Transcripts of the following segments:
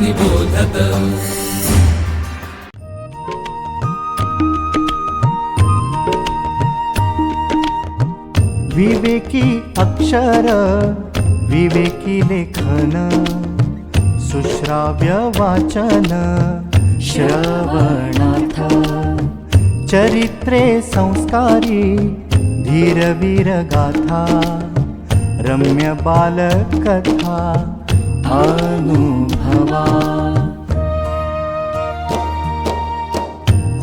निबोधत। विवेकी अक्षर विवेकी लेखन सुश्राव्य वाचन श्रवणार्थ चरित्रे संस्कारी धीरवीर गाथा रम्य बालकथा अनुभवा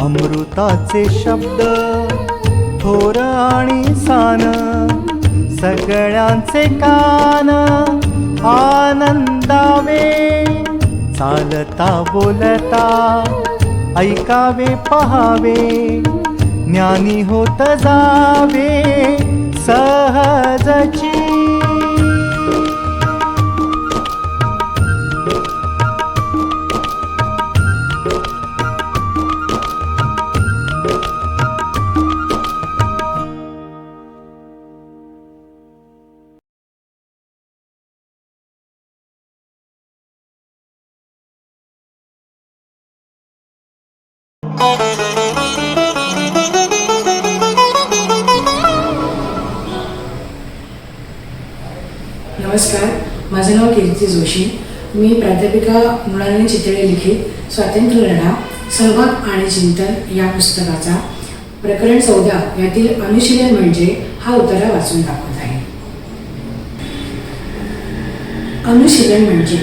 अमृताचे शब्द थोर आणि सान सगळ्यांचे कान आनंदावे चालता बोलता ऐकावे पहावे ज्ञानी होत जावे सहजची। नमस्कार, माझं नाव कीर्ती जोशी। मी प्राध्यापिका मृणालिनी चितळे लिखित स्वातंत्र्य लढा सहभाग आणि चिंतन या पुस्तकाचा प्रकरण 14 यातील अनुशीलन म्हणजे हा उतारा वाचून दाखवत आहे। अनुशीलन म्हणजे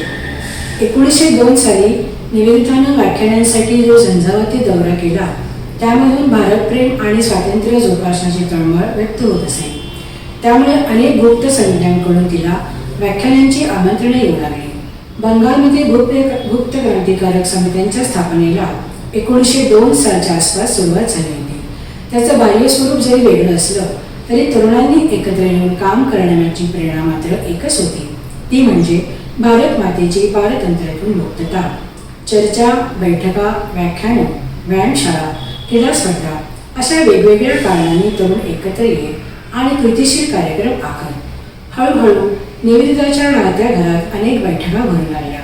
1902 साली निवेदितानं व्याख्यानांसाठी जो झंझावाती दौरा केला त्यामधून भारतप्रेम आणि स्वातंत्र्य जोपासण्याची तळमळ व्यक्त होत असे। त्यामुळे अनेक गुप्त समित्यांकडून तिला व्याख्यानांची आमंत्रणे येऊ लागली। बंगालमध्ये गुप्त क्रांतिकारक समित्यांच्या स्थापनेला 1902 सालच्या आसपास सुरुवात झाली होती। त्याचं बाह्य स्वरूप जरी वेगळं असलं तरी तरुणांनी एकत्र येऊन काम करण्याची प्रेरणा मात्र एकच होती, ती म्हणजे भारत मातेची पारतंत्र्यातून मुक्तता। चर्चा, बैठका, व्याख्यानं, व्यायामशाळा, क्रीडा स्पर्धा अशा वेगवेगळ्या कारणांनी तरुण एकत्र येत आणि कृतिशील कार्यक्रम आखत हळूहळू निवेदिताच्या राहत्या घरात अनेक बैठका भरू लागल्या।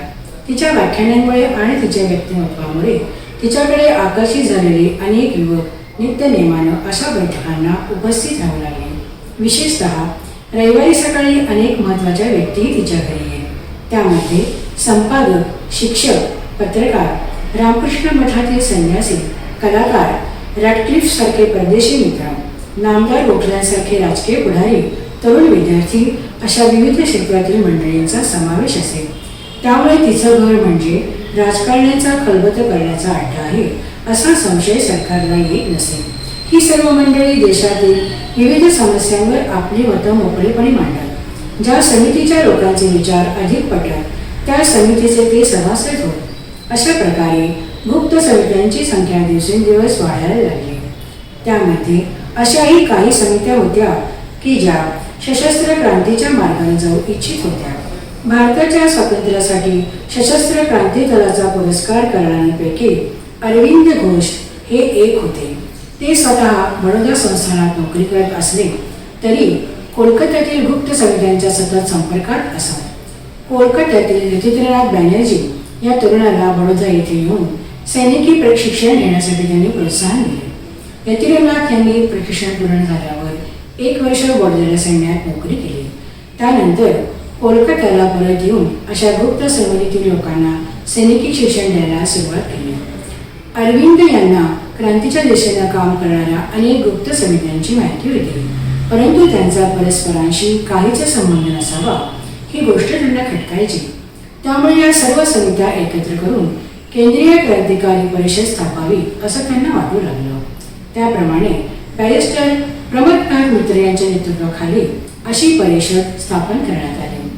तिच्या व्याख्यानांमुळे आणि तिच्या व्यक्तिमत्वामुळे तिच्याकडे आकर्षित झालेले अनेक युवक नित्यनेमानं अशा बैठकांना उपस्थित राहू लागले। विशेषतः रविवारी सकाळी अनेक महत्त्वाच्या व्यक्ती तिच्या घरी येत। त्यामध्ये संपादक, शिक्षक, पत्रकार, रामकृष्ण मठातील संन्यासी, कलाकार, रॅडक्लिफ सारखे परदेशी मित्र, नामदार गोखल्यांसारखे राजकीय पुढारी, तरुण विद्यार्थी अशा विविध क्षेत्रातील मंडळींचा समावेश असे। त्यामुळे तिचं घर म्हणजे राजकारण्याचा खलबत करण्याचा अड्डा आहे असा संशय सरकारला येत नसे। ही सर्व मंडळी देशातील विविध समस्यांवर आपली मतं मोकळेपणे मांडत। ज्या समितीच्या लोकांचे विचार अधिक पटत त्या समितीचे ते सभासद होत। अशा प्रकारे गुप्त समित्यांची संख्या दिवसेंदिवस वाढायला लागली। त्यामध्ये अशाही काही समित्या होत्या की ज्या सशस्त्र क्रांतीच्या मार्गाने जाऊ इच्छित होत्या। भारताच्या स्वातंत्र्यासाठी सशस्त्र क्रांती दलाचा पुरस्कार करणाऱ्यांपैकी अरविंद घोष हे एक होते। ते स्वतः बडोदा संस्थानात नोकरी करत असले तरी कोलकात्यातील गुप्त समित्यांच्या सतत संपर्कात असत। कोलकात्यातील यतींद्रनाथ बॅनर्जी या तरुणाला बडोदा येथे येऊन सैनिकी प्रशिक्षण घेण्यासाठी त्यांनी प्रोत्साहन दिले। यतींद्रनाथ यांनी प्रशिक्षण पूर्ण झाल्यावर 1 वर्ष बडोदा सैन्यात नोकरी केली। त्यानंतर कोलकात्याला परत येऊन अशा गुप्त समितीतील लोकांना सैनिकी शिक्षण द्यायला सुरुवात केली। अरविंद यांना क्रांतीच्या दिशेनं काम करणाऱ्या अनेक गुप्त समित्यांची माहिती होती, परंतु त्यांचा परस्परांशी काहीच संबंध नसावा ही गोष्ट त्यांना खटकायची। त्यामुळे या सर्व समित्या एकत्र करून केंद्रीय क्रांतिकारी परिषद स्थापावी असं त्यांना वाटू लागलं। त्याप्रमाणे बॅरिस्टर प्रमथनाथ मित्र यांच्या नेतृत्वाखाली अशी परिषद स्थापन करण्यात आली।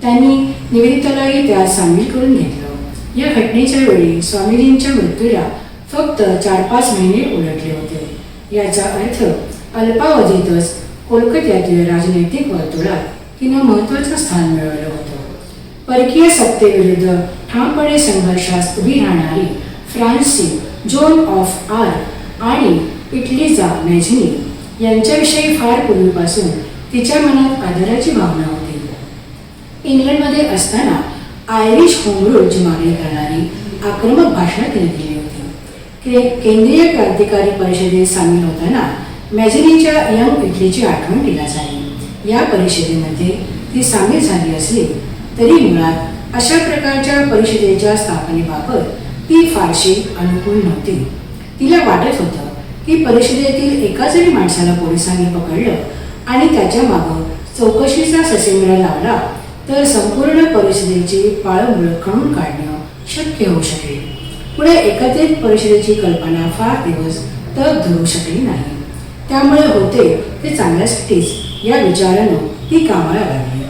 त्यांनी निवेदितालाही त्यात सामील करून घेतलं। या घटनेच्या वेळी स्वामीजींच्या मृत्यूला फक्त 4-5 महिने उलटले होते। याचा अर्थ अल्पावधीतच कोलकात्यातील राजनैतिक वर्तुळात तिनं महत्त्वाचं स्थान मिळवलं होतं। परकीय सत्तेविरुद्ध ठामपणे संघर्षास उभी राहणारी फ्रान्सची जोन ऑफ आर्क आणि इटलीचा मॅझिनी यांच्याविषयी फार पूर्वीपासून तिच्या मनात आदराची भावना होती। इंग्लंडमध्ये असताना आयरिश होम रूलची मागणी करणारी आक्रमक भाषणं तिने दिली होती. केंद्रीय क्रांतिकारी परिषदेत सामील होताना मॅझेरीच्या यंग इटलीची आठवण तिला झाली. या परिषदेमध्ये ती सामील झाली असली तरी मुळात अशा प्रकारच्या परिषदेच्या स्थापनेबाबत ती फारशी अनुकूल नव्हती. तिला वाटत होतं की परिषदेतील एका जरी माणसाला पोलिसांनी पकडलं आणि त्याच्या मागं चौकशीचा ससेमिरा लावला तर संपूर्ण परिषदेची पाळंमुळं खणून काढणं शक्य होऊ शकेल. पुढे एकत्रित परिषदेची कल्पना फार दिवस तग धरू शकली नाही. त्यामुळे होते ते चांगल्यासाठीच या विचारानं ती कामाला लागली.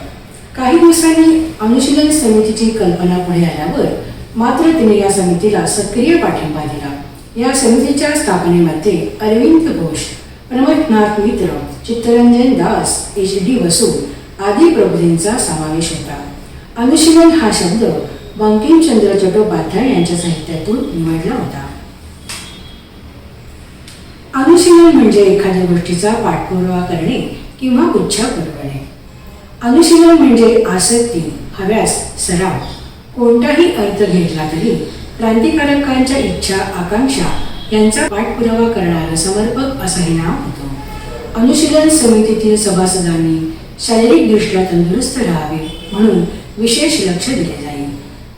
काही दिवसांनी अनुशीलन समितीची कल्पना पुढे आल्यावर मात्र तिने या समितीला सक्रिय पाठिंबा दिला. या समितीच्या स्थापनेमध्ये अरविंद घोष, प्रमथनाथ मित्र, चित्तरंजन दास, HD वसू आदी प्रबुद्धींचा समावेश होता. अनुशीलन हा शब्द बंकिमचंद्र चट्टोपाध्याय यांच्या साहित्यातून निवडला होता. अनुशीलन म्हणजे एखाद्या गोष्टीचा पाठपुरावा करणे किंवा गुच्छा पुरवणे. अनुशीलन म्हणजे आसक्ती, हव्यास, सराव. कोणताही अर्थ घेतला तरी क्रांतिकारकांच्या इच्छा, आकांक्षा यांचा पाठपुरावा करणारं समर्पक असं हे नाव होतं. अनुशीलन समितीतील सभासदांनी शारीरिकदृष्ट्या तंदुरुस्त राहावे म्हणून विशेष लक्ष दिले जाईल.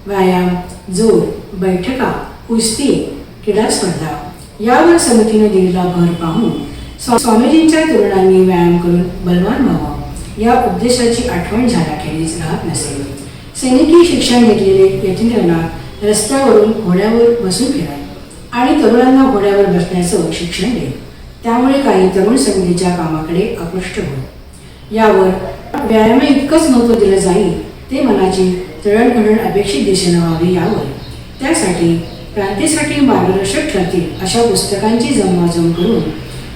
व्यायाम, जोड, बैठका, कुस्ती, क्रीडा स्पर्धा यावर समितीने दिलेला भर पाहून स्वामीजींच्या तरुणांनी व्यायाम करून बलवान व्हावं या उद्देशाची आठवण झाल्याखेरीज राहत नसेल. सैनिकी शिक्षण घेतलेले यतिंद्रनाथ रस्त्यावरून घोड्यावर बसून फिरत आणि तरुणांना घोड्यावर बसण्याचं शिक्षण देत. त्यामुळे काही तरुण समितीच्या कामाकडे आकृष्ट होत. यावर व्यायाम इतकंच महत्त्व दिलं जाईल ते मनाची जडणघडण अपेक्षित दिशेनं व्हावी यावर. त्यासाठी क्रांतीसाठी मार्गदर्शक ठरतील अशा पुस्तकांची जमवाजम करून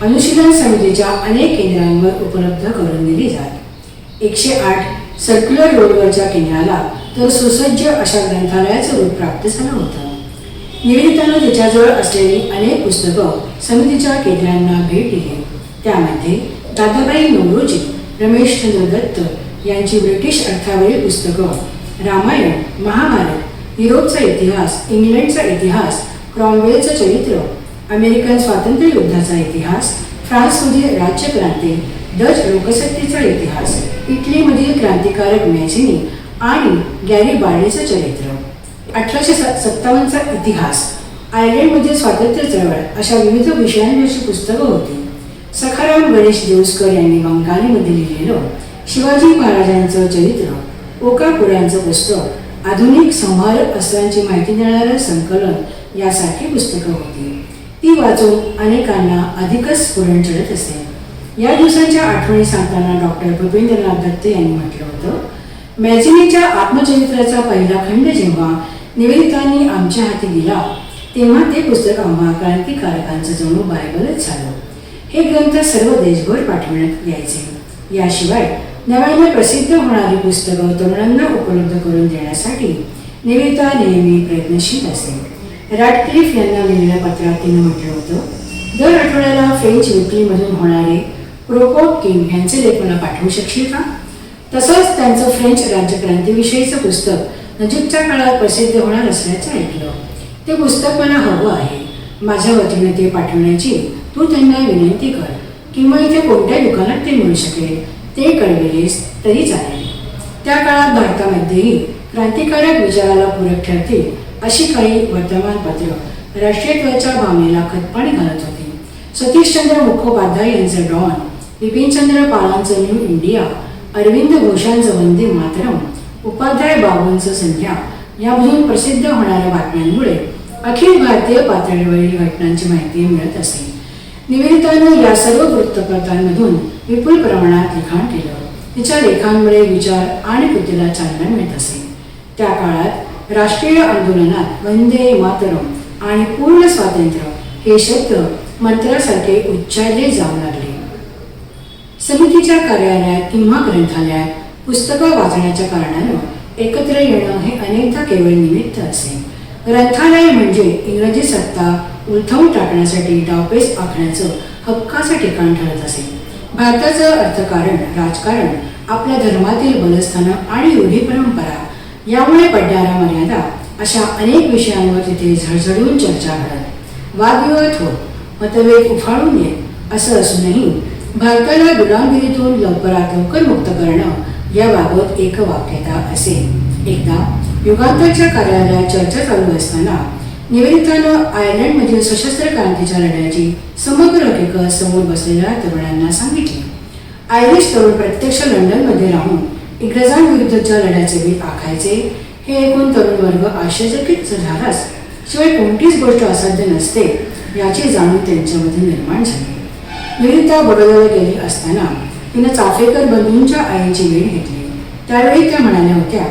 अनुशीलन समितीच्या अनेक केंद्रांवर उपलब्ध करून दिली जात. 108 सर्क्युलर रोडवरच्या केंद्राला तर सुसज्ज अशा ग्रंथालयाचं रूप प्राप्त झालं होतं. निवेदितानं तिच्याजवळ असलेली अनेक पुस्तकं समितीच्या केंद्रांना भेट दिली. त्यामध्ये दादाबाई नौरोजी, रमेशचंद्र दत्त यांची ब्रिटिश अर्थावरील पुस्तकं, रामायण, महाभारत, युरोपचा इतिहास, इंग्लंडचा इतिहास, क्रॉमवेलचं चरित्र, अमेरिकन स्वातंत्र्य युद्धाचा इतिहास, फ्रान्समधील राज्यक्रांती, डच लोकसत्तेचा इतिहास, इटलीमधील क्रांतिकारक मॅझिनी आणि गॅरिबाल्डीचं चरित्र, 1857चा इतिहास, आयर्लंडमधील स्वातंत्र्य चळवळ अशा विविध विषयांवरची पुस्तकं होती. सखाराम गणेश देऊस्कर यांनी बंगालीमध्ये लिहिलेलं शिवाजी महाराजांचं चरित्र, ओकापुरांचं पुस्तक, आधुनिक संहारक अस्त्रांची माहिती देणारं संकलन यासारखी पुस्तकं होती. ती वाचून अनेकांना अधिकच स्फुरण चढत असे. या दिवसांच्या आठवणी सांगताना डॉक्टर भूपेंद्रनाथ दत्त यांनी म्हटलं होतं, मॅझिनीच्या आत्मचरित्राचा पहिला खंड जेव्हा निवेदितांनी आमच्या हाती दिला तेव्हा ते पुस्तक आम्हा क्रांतिकारकांचं जणू बायबलच झालं. हे ग्रंथ सर्व देशभर पाठवण्यात यायचे. याशिवाय नव्याने प्रसिद्ध होणारी पुस्तकं तरुणांना उपलब्ध करून देण्यासाठी निवेदिता नेहमी प्रयत्नशील असे. रॅडक्लिफ यांना लिहिलेल्या पत्रात तिनं म्हटलं होतं, दर आठवड्याला फ्रेंच विक्रीमधून होणारे प्रोकोप किंग यांचे लेख मला पाठवू शकशील का? तसंच त्यांचं फ्रेंच राज्यक्रांतीविषयीचं पुस्तक नजीकच्या काळात प्रसिद्ध होणार असल्याचं ऐकलं. ते पुस्तक मला हवं आहे. माझ्या वतीने ते पाठवण्याची तू त्यांना विनंती कर किंवा इथे कोणत्या दुकानात ते मिळू शकेल ते कळविलेस तरी चालेल. त्या काळात भारतामध्येही क्रांतिकारक विचाराला पूरक ठरतील अशी काही वर्तमानपत्र राष्ट्रीयत्वाच्या भावनेला खतपाणी घालत होती. सतीशचंद्र मुखोपाध्याय यांचं डॉन, बिपिनचंद्र पालांचं न्यू इंडिया, अरविंद घोषांचं वंदे मातरम, उपाध्याय बाबूंचं संध्या यामधून प्रसिद्ध होणाऱ्या बातम्यांमुळे अखिल भारतीय पातळीवरील घटनांची माहिती मिळत असे. निवेदितानं या सर्व वृत्तपत्रांमधून विपुल प्रमाणात लिखाण केलं. तिच्या लेखांमुळे विचार आणि कृतीला चालना मिळत असे. त्या काळात राष्ट्रीय आंदोलनात वंदे मातरम आणि पूर्ण स्वातंत्र्य हे शब्द मंत्रासारखे उच्चारले जाऊ लागले. समितीच्या कार्यालयात किंवा ग्रंथालयात पुस्तकं वाचण्याच्या कारणानं एकत्र येणं हे अनेकदा केवळ निमित्त असे. ग्रंथालय म्हणजे इंग्रजी सत्ता उलथवून टाकण्यासाठी डावपेच आखण्याचं हक्काचं ठिकाण ठरत असे. भारताचं अर्थकारण, राजकारण, आपल्या धर्मातील बलस्थानं आणि रूढी परंपरा यामुळे पडणाऱ्या मर्यादा अशा अनेक विषयांवर तिथे झळझळून चर्चा घडत, वादविवाद होत, मतभेद उफाळून येत. असं असूनही भारताला गुलामगिरीतून लवकरात लवकर मुक्त करणं याबाबत एकवाक्यता असेल. एकदा युगांतरच्या कार्यालयात चर्चा चालू असताना निवेदितानं आयर्लंडमधील सशस्त्र क्रांतीच्या लढ्याची समग्र हकीकत समोर बसलेल्या तरुणांना सांगितली. आयरिश तरुण प्रत्यक्ष लंडनमध्ये राहून इंग्रजांविरुद्धच्या लढ्याचे बीट आखायचे हे ऐकून तरुण वर्ग आश्चर्यचकित झालाच, शिवाय कोणतीच गोष्ट असाध्य नसते याची जाणीव त्यांच्यामध्ये निर्माण झाली. निवेदिता बडोद्याला गेली असताना तिनं चाफेकर बंधूंच्या आईची वेळ घेतली. त्यावेळी त्या म्हणाल्या होत्या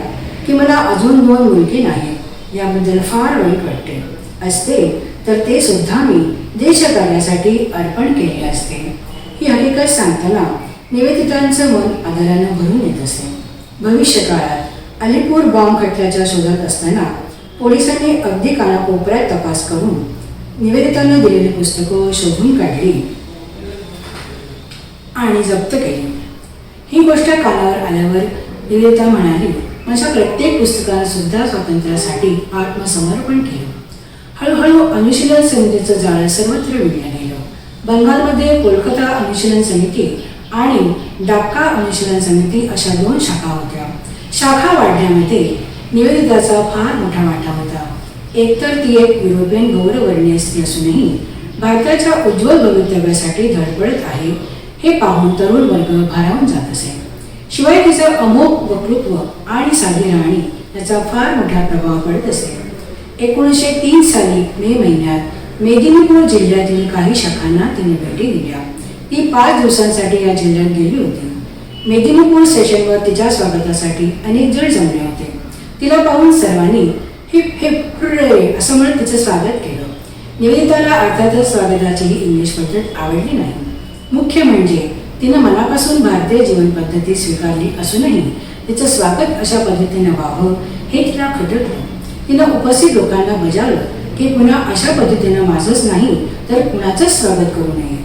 की मला अजून 2 मुलगे नाहीत, याबद्दल फार वाईट वाटते. असते तर ते सुद्धा मी देशकार्यासाठी अर्पण केले असते. ही हकीकत सांगताना निवेदितांचं मन आदरानं भरून येत असे. भविष्यकाळात अलीपूर बॉम्ब खटल्याच्या शोधात असताना पोलिसांनी अगदी कानाकोपऱ्यात तपास करून निवेदितांना दिलेली पुस्तकं शोधून काढली आणि जप्त केली. ही गोष्ट कानावर आल्यावर निवेदिता म्हणाली, माझ्या प्रत्येक पुस्तकाला सुद्धा स्वातंत्र्यासाठी आत्मसमर्पण केलं. हळूहळू अनुशीलन समितीचं जाळं सर्वत्र विणलं गेलं. बंगालमध्ये कोलकाता अनुशीलन समिती आणि डाक्का अनुशीलन समिती अशा 2 शाखा होत्या. शाखा वाढण्यामध्ये निवेदिताचा फार मोठा वाटा होता. एकतर ती एक युरोपियन गौरवर्णीय स्त्री असूनही भारताच्या उज्ज्वल भवितव्यासाठी धडपडत आहे हे पाहून तरुण वर्ग भारावून जात असे. शिवाय तिचं अमोघ वक्तृत्व आणि साधी राहणी याचा फार मोठा प्रभाव पडत असे. 1903 साली मे महिन्यात मेदिनीपूर जिल्ह्यातील काही शाखांना तिने भेटी दिल्या. ती 5 दिवसांसाठी या जिल्ह्यात गेली होती. मेदिनीपूर स्टेशनवर तिच्या स्वागतासाठी अनेक जण जमले होते. तिला पाहून सर्वांनी हिप हिप हुर्रे असं म्हणत तिचं स्वागत केलं. निवेदिताला अर्थातच स्वागताची ही इंग्लिश पद्धत आवडली नाही. मुख्य म्हणजे तिनं मनापासून भारतीय जीवन पद्धती स्वीकारली असूनही तिचं स्वागत अशा पद्धतीने व्हावं हे तिला खटकलं. तिनं उपस्थित लोकांना बजावलं की पुन्हा अशा पद्धतीनं माझंच नाही तर कुणाचंच स्वागत करू नये.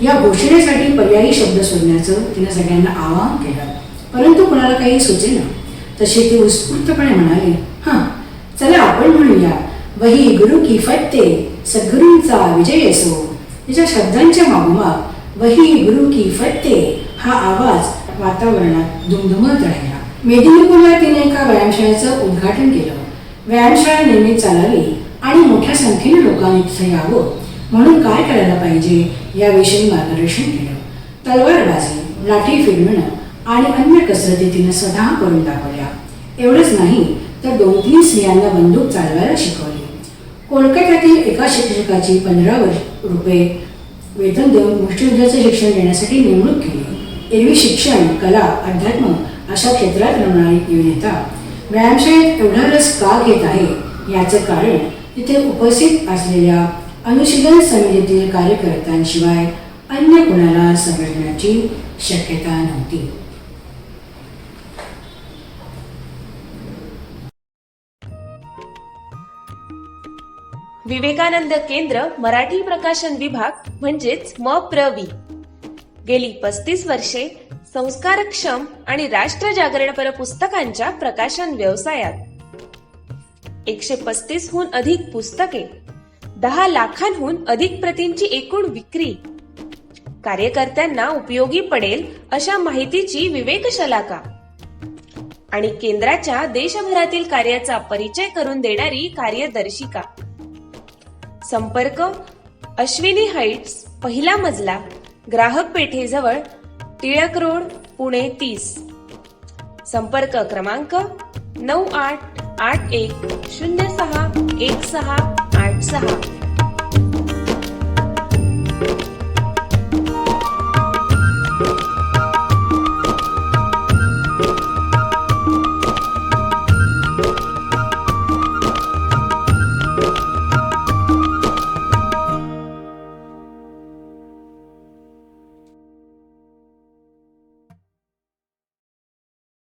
या घोषणेसाठी पर्यायी शब्द शोधण्याचं तिनं सगळ्यांना आवाहन केलं, परंतु कुणाला काही सुचेना. तशी ती उत्स्फूर्तपणे म्हणाली, हां चला आपण म्हणूया, वही गुरु की फत्ते सद्गुरूंचा विजय असो. तिच्या शब्दांच्या मागोमाग वही गुरु की फत्ते हा आवाज वातावरणात दुमदुमत राहिला. मेदिनीपूरला तिने एका व्यायामशाळेचं उद्घाटन केलं. व्यायामशाळा नियमित चालावी आणि मोठ्या संख्येने लोकांनी तिथे यावं म्हणून काय करायला पाहिजे याविषयी मार्गदर्शन केलं. तलवारबाजी, लाठी फिरवणं आणि अन्य कसरती तिने स्वतः करून दाखवल्या. एवढंच नाही तर 2-3 स्त्रियांना बंदूक चालवायला शिकवली. कोलकात्यातील एका शिक्षकाची 15 रुपये वेतन देऊन मुष्टियुद्धाचे शिक्षण देण्यासाठी नेमणूक केली. एरवी शिक्षण, कला, अध्यात्म अशा क्षेत्रात रमणारी निवेदिता व्यायामशाळेत एवढा रस का घेत आहे याचं कारण तिथे उपस्थित असलेल्या अनुशीलन समितीतील कार्यकर्त्यांशिवाय अन्य कुणाला समजण्याची शक्यता नव्हती. विवेकानंद केंद्र मराठी प्रकाशन विभाग म्हणजेच MPRV गेली 35 वर्षे संस्कारक्षम आणि राष्ट्र जागरणपर पुस्तकांच्या प्रकाशन व्यवसायात. 135 हून अधिक पुस्तके, 10 लाखांहून अधिक प्रतींची एकूण विक्री, कार्यकर्त्यांना उपयोगी पडेल अशा माहितीची विवेकशलाका आणि केंद्राच्या देशभरातील कार्याचा परिचय करून देणारी कार्यदर्शिका. संपर्क अश्विनी हाईट्स, 1ला मजला, ग्राहक पेठेजवळ, टिळक रोड, पुणे 30. संपर्क क्रमांक 9881061686.